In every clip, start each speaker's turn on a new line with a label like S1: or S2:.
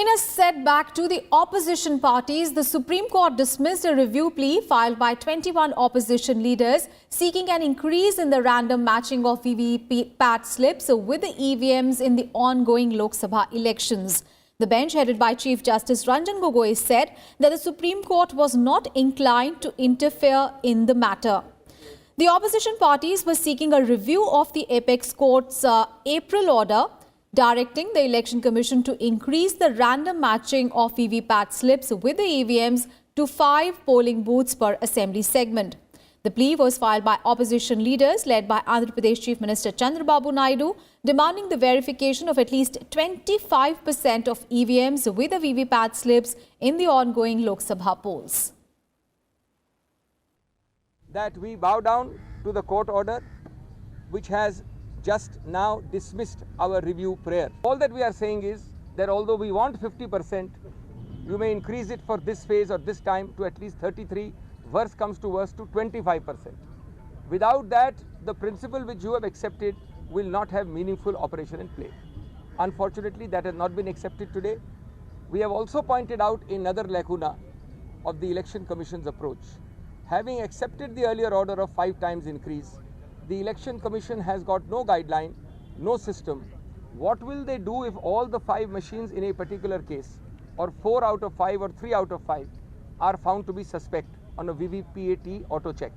S1: In a setback to the opposition parties, the Supreme Court dismissed a review plea filed by 21 opposition leaders seeking an increase in the random matching of VVPAT slips with the EVMs in the ongoing Lok Sabha elections. The bench, headed by Chief Justice Ranjan Gogoi, said that the Supreme Court was not inclined to interfere in the matter. The opposition parties were seeking a review of the Apex Court's April order directing the Election Commission to increase the random matching of VVPAT slips with the EVMs to 5 polling booths per assembly segment. The plea was filed by opposition leaders led by Andhra Pradesh Chief Minister Chandrababu Naidu, demanding the verification of at least 25% of EVMs with the VVPAT slips in the ongoing Lok Sabha polls.
S2: That we bow down to the court order, which has just now dismissed our review prayer. All that we are saying is that although we want 50%, you may increase it for this phase or this time to at least 33, worst comes to worst to 25%. Without that, the principle which you have accepted will not have meaningful operation in play. Unfortunately, that has not been accepted today. We have also pointed out another lacuna of the Election Commission's approach. Having accepted the earlier order of 5 times increase, the Election Commission has got no guideline, no system. What will they do if all the 5 machines in a particular case, or 4 out of 5 or 3 out of 5, are found to be suspect on a VVPAT auto check?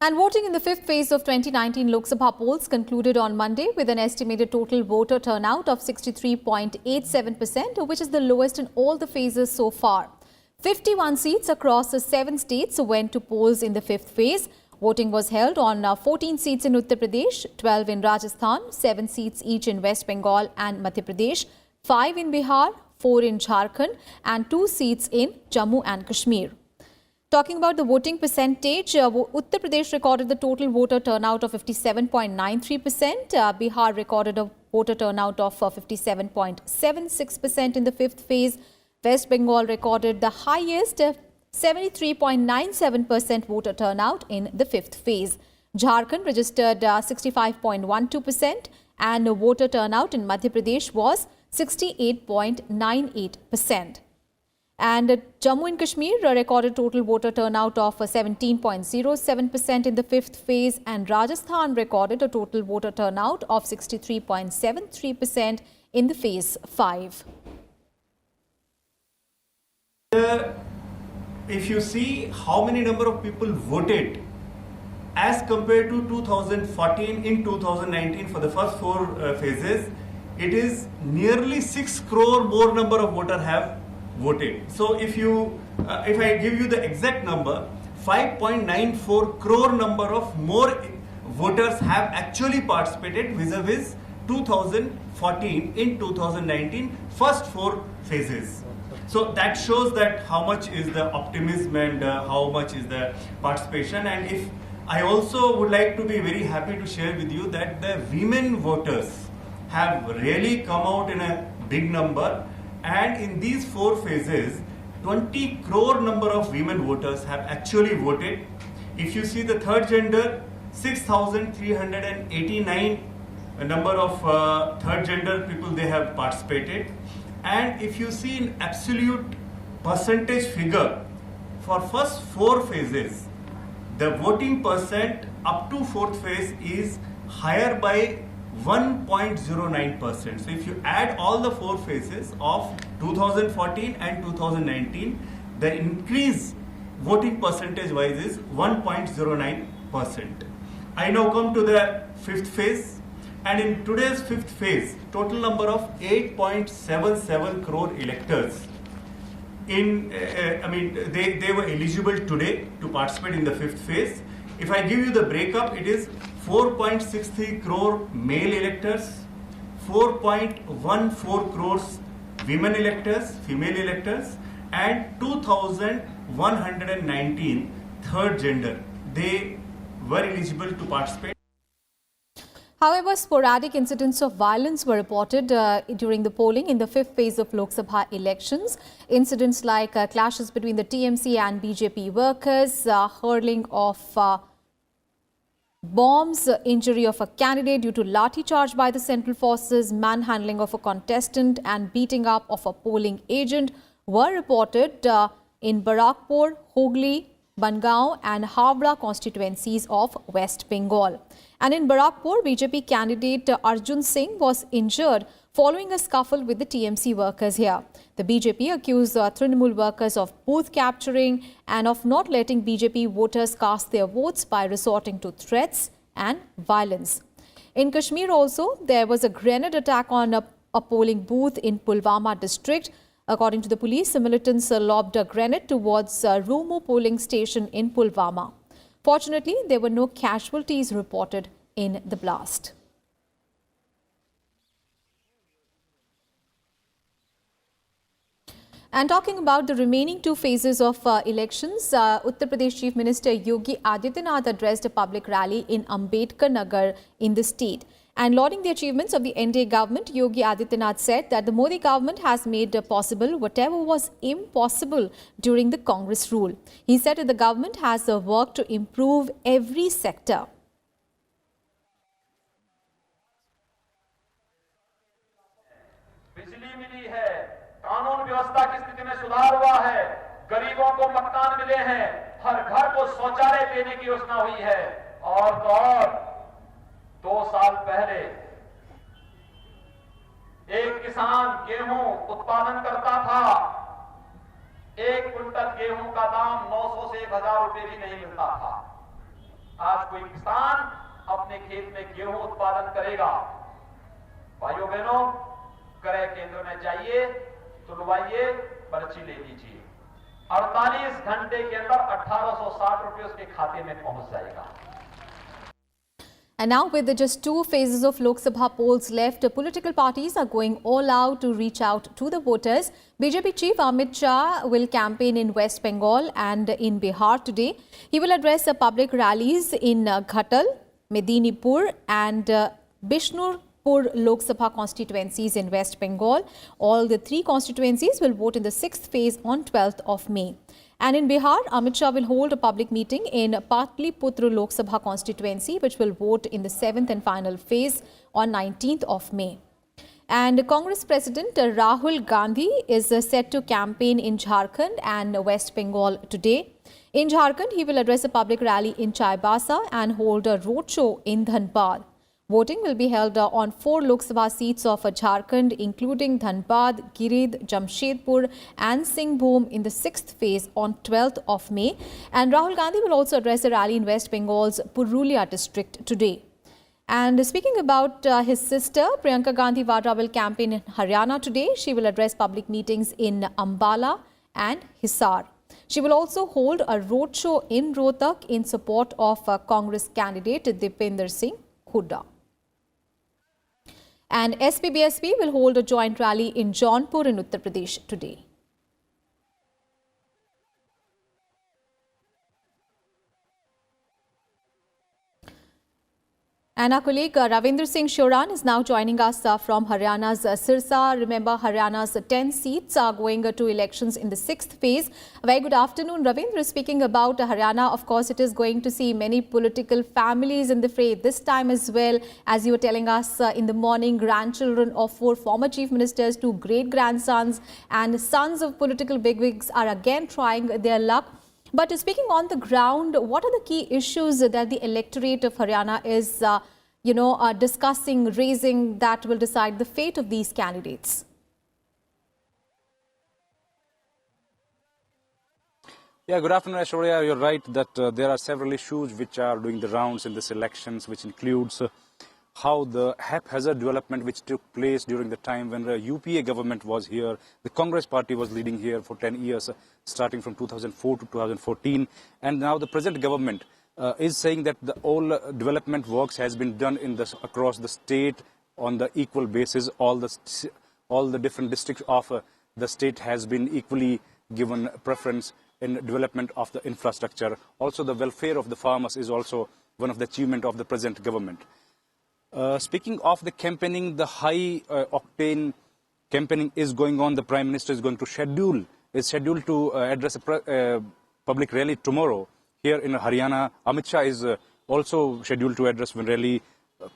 S1: And voting in the 5th phase of 2019 Lok Sabha polls concluded on Monday with an estimated total voter turnout of 63.87%, which is the lowest in all the phases so far. 51 seats across the 7 states went to polls in the 5th phase. Voting was held on 14 seats in Uttar Pradesh, 12 in Rajasthan, 7 seats each in West Bengal and Madhya Pradesh, 5 in Bihar, 4 in Jharkhand and 2 seats in Jammu and Kashmir. Talking about the voting percentage, Uttar Pradesh recorded the total voter turnout of 57.93%. Bihar recorded a voter turnout of 57.76% in the 5th phase. West Bengal recorded the highest 73.97% voter turnout in the 5th phase. Jharkhand registered 65.12% and voter turnout in Madhya Pradesh was 68.98%. And Jammu and Kashmir recorded total voter turnout of 17.07% in the 5th phase, and Rajasthan recorded a total voter turnout of 63.73% in the phase 5.
S3: If you see how many number of people voted as compared to 2014 in 2019 for the first 4 phases, it is nearly 6 crore more number of voters have voted. So if I give you the exact number, 5.94 crore number of more voters have actually participated vis-a-vis 2014 in 2019 first 4 phases. So that shows that how much is the optimism and how much is the participation. And if I also would like to be very happy to share with you that the women voters have really come out in a big number, and in these 4 phases 20 crore number of women voters have actually voted. If you see the third gender, 6,389 number of third gender people, they have participated. And if you see in absolute percentage figure, for first 4 phases, the voting percent up to 4th phase is higher by 1.09%. So if you add all the 4 phases of 2014 and 2019, the increase voting percentage wise is 1.09%. I now come to the 5th phase. And in today's 5th phase, total number of 8.77 crore electors. They were eligible today to participate in the 5th phase. If I give you the breakup, it is 4.63 crore male electors, 4.14 crores women electors, female electors, and 2,119 third gender. They were eligible to participate.
S1: However, sporadic incidents of violence were reported during the polling in the 5th phase of Lok Sabha elections. Incidents like clashes between the TMC and BJP workers, hurling of bombs, injury of a candidate due to lathi charge by the central forces, manhandling of a contestant and beating up of a polling agent were reported in Barakpur, Hooghly, Bangaon and Howrah constituencies of West Bengal. And in Barakpur, BJP candidate Arjun Singh was injured following a scuffle with the TMC workers here. The BJP accused Trinamool workers of booth capturing and of not letting BJP voters cast their votes by resorting to threats and violence. In Kashmir also, there was a grenade attack on a polling booth in Pulwama district. According to the police, the militants lobbed a grenade towards Rumu polling station in Pulwama. Fortunately, there were no casualties reported in the blast. And talking about the remaining two phases of elections, Uttar Pradesh Chief Minister Yogi Adityanath addressed a public rally in Ambedkar Nagar in the state. And lauding the achievements of the NDA government, Yogi Adityanath said that the Modi government has made possible whatever was impossible during the Congress rule. He said that the government has worked to improve every sector.
S4: बिजली मिली है, कानून व्यवस्था की स्थिति में सुधार हुआ है, गरीबों को मकान मिले हैं, हर घर को शौचालय देने की योजना हुई है और तो और 2 साल पहले एक किसान गेहूं उत्पादन करता था, 1 क्विंटल गेहूं का दाम 900 से 1000 रुपए भी नहीं मिलता था। आज कोई किसान अपने खेत में गेहूं उत्पादन करेगा, भाइयों बहनों, क्रय केंद्र में जाइए, तुलवाइए, पर्ची ले लीजिए, 48 घंटे के अंदर 1860 रुपए उसके खाते में पहुंच जाएगा।
S1: And now with just 2 phases of Lok Sabha polls left, political parties are going all out to reach out to the voters. BJP Chief Amit Shah will campaign in West Bengal and in Bihar today. He will address public rallies in Ghatal, Medinipur and Bishnurpur Lok Sabha constituencies in West Bengal. All the 3 constituencies will vote in the 6th phase on 12th of May. And in Bihar, Amit Shah will hold a public meeting in Patliputra Lok Sabha constituency, which will vote in the 7th and final phase on 19th of May. And Congress President Rahul Gandhi is set to campaign in Jharkhand and West Bengal today. In Jharkhand, he will address a public rally in Chaibasa and hold a roadshow in Dhanbad. Voting will be held on 4 Lok Sabha seats of Jharkhand, including Dhanbad, Girid, Jamshedpur and Singhbhum in the 6th phase on 12th of May. And Rahul Gandhi will also address a rally in West Bengal's Purulia district today. And speaking about his sister, Priyanka Gandhi Vadra will campaign in Haryana today. She will address public meetings in Ambala and Hisar. She will also hold a roadshow in Rohtak in support of Congress candidate Dipender Singh Hooda. And SPBSP will hold a joint rally in Jaunpur in Uttar Pradesh today. And our colleague Ravindra Singh Shoran is now joining us from Haryana's Sirsa. Remember, Haryana's 10 seats are going to elections in the 6th phase. Very good afternoon, Ravindra. Speaking about Haryana, of course, it is going to see many political families in the fray this time as well. As you were telling us in the morning, grandchildren of 4 former chief ministers, 2 great-grandsons and sons of political bigwigs are again trying their luck. But speaking on the ground, what are the key issues that the electorate of Haryana is, discussing, raising that will decide the fate of these candidates?
S5: Yeah, good afternoon, Aishwarya. You're right that there are several issues which are doing the rounds in this elections, which includes how the haphazard development which took place during the time when the UPA government was here. The Congress party was leading here for 10 years, starting from 2004 to 2014. And now the present government is saying that all development works has been done across the state on the equal basis. All the different districts of the state has been equally given preference in development of the infrastructure. Also, the welfare of the farmers is also one of the achievements of the present government. Speaking of the campaigning, the high octane campaigning is going on. The Prime Minister is scheduled to address a public rally tomorrow here in Haryana. Amit Shah is also scheduled to address one rally.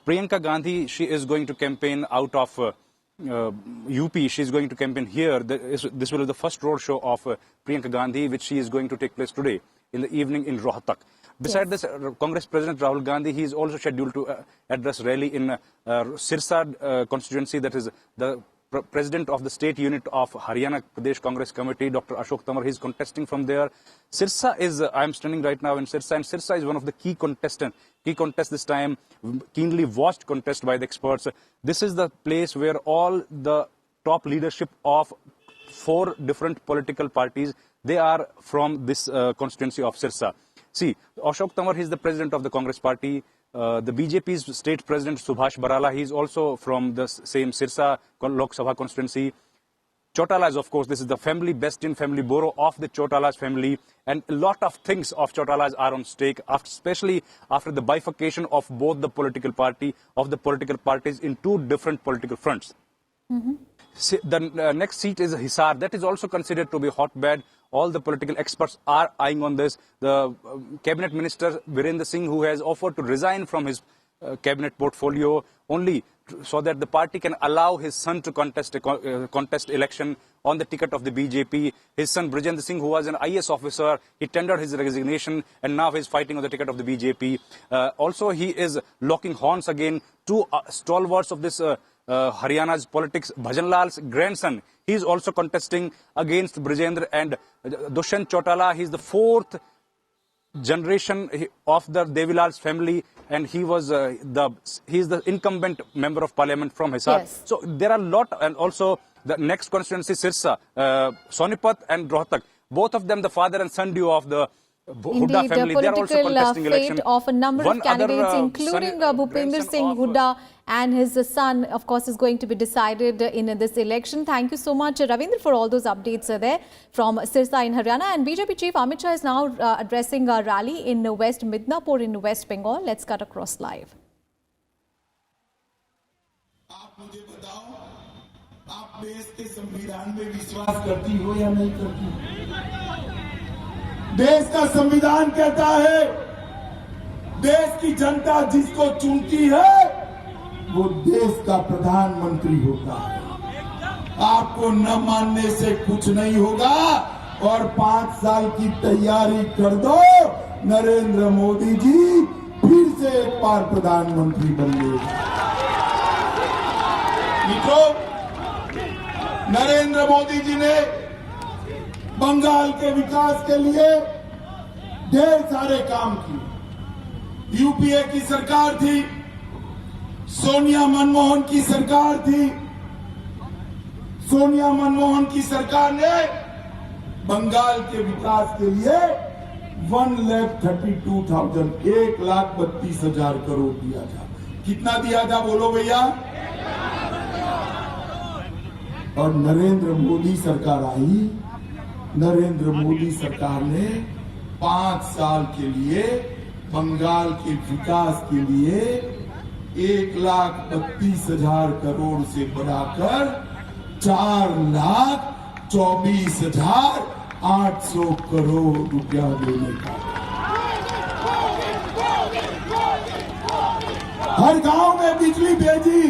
S5: Priyanka Gandhi, she is going to campaign out of UP. She is going to campaign here. This will be the first road show of Priyanka Gandhi, which she is going to take place today in the evening in Rohtak. Besides this, Congress President Rahul Gandhi, he is also scheduled to address rally in Sirsa constituency. That is the President of the State Unit of Haryana Pradesh Congress Committee, Dr. Ashok Tamar, he is contesting from there. Sirsa is, I am standing right now in Sirsa, and Sirsa is one of the key contest this time, keenly watched contest by the experts. This is the place where all the top leadership of 4 different political parties, they are from this constituency of Sirsa. See, Ashok Tamar, he is the president of the Congress party. The BJP's state president Subhash Barala, he is also from the same Sirsa Lok Sabha constituency. Chautalas, of course, this is the family, best-in family borough of the Chautalas family, and a lot of things of Chautalas are on stake, especially after the bifurcation of both the political parties in 2 different political fronts. The next seat is Hisar. That is also considered to be a hotbed. All the political experts are eyeing on this. The cabinet minister Virendra Singh, who has offered to resign from his cabinet portfolio only so that the party can allow his son to contest election on the ticket of the BJP. His son Brajendra Singh, who was an IS officer, he tendered his resignation and now he is fighting on the ticket of the BJP. Also, he is locking horns again. 2 stalwarts of this Haryana's politics, Bhajanlal's grandson, he is also contesting against Brajendra, and Dushyant Chautala, he is the 4th generation of the Devilal's family, and he is the incumbent member of parliament from Hisar.
S1: Yes.
S5: So there are a lot, and also the next constituency, Sirsa, Sonipat and Rohtak, both of them the father and son duo of the Hooda family. They are also contesting election.
S1: Of a number of candidates, including Bhupender Singh Hooda and his son, of course, is going to be decided in this election. Thank you so much, Ravindra, for all those updates there from Sirsa in Haryana. And BJP Chief Amit Shah is now addressing a rally in West Midnapur in West Bengal. Let's cut across live.
S6: आप मुझे बताओ, आप देश के संविधान में विश्वास करती हो या नहीं करती? देश का संविधान कहता है देश की जनता जिसको चुनती है वो देश का प्रधानमंत्री होता है। आपको न मानने से कुछ नहीं होगा और 5 साल की तैयारी कर दो, नरेंद्र मोदी जी फिर से एक बार प्रधानमंत्री बन गए। मित्रों, नरेंद्र मोदी जी ने बंगाल के विकास के लिए ढेर सारे काम किए। यूपीए की सरकार थी, सोनिया मनमोहन की सरकार थी। सोनिया मनमोहन की सरकार ने बंगाल के विकास के लिए 1,32,000 करोड़ दिया था। कितना दिया था बोलो भैया? और नरेंद्र मोदी सरकार आई, नरेंद्र मोदी सरकार ने 5 साल के लिए बंगाल के विकास के लिए 1,32,000 करोड़ से बढ़ाकर 4,24,800 करोड़ रुपया देने का, हर गांव में बिजली भेजी,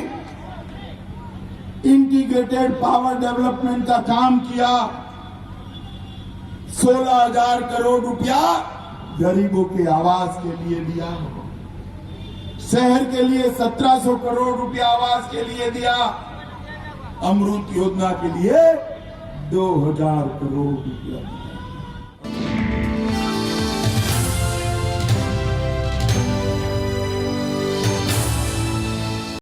S6: इंटीग्रेटेड पावर डेवलपमेंट का काम किया, 16,000 करोड़ रुपया गरीबों के आवास के लिए दिया, शहर के लिए 1,700 करोड़ रुपया आवास के लिए दिया, अमृत योजना के लिए 2,000 करोड़ रुपया दिया।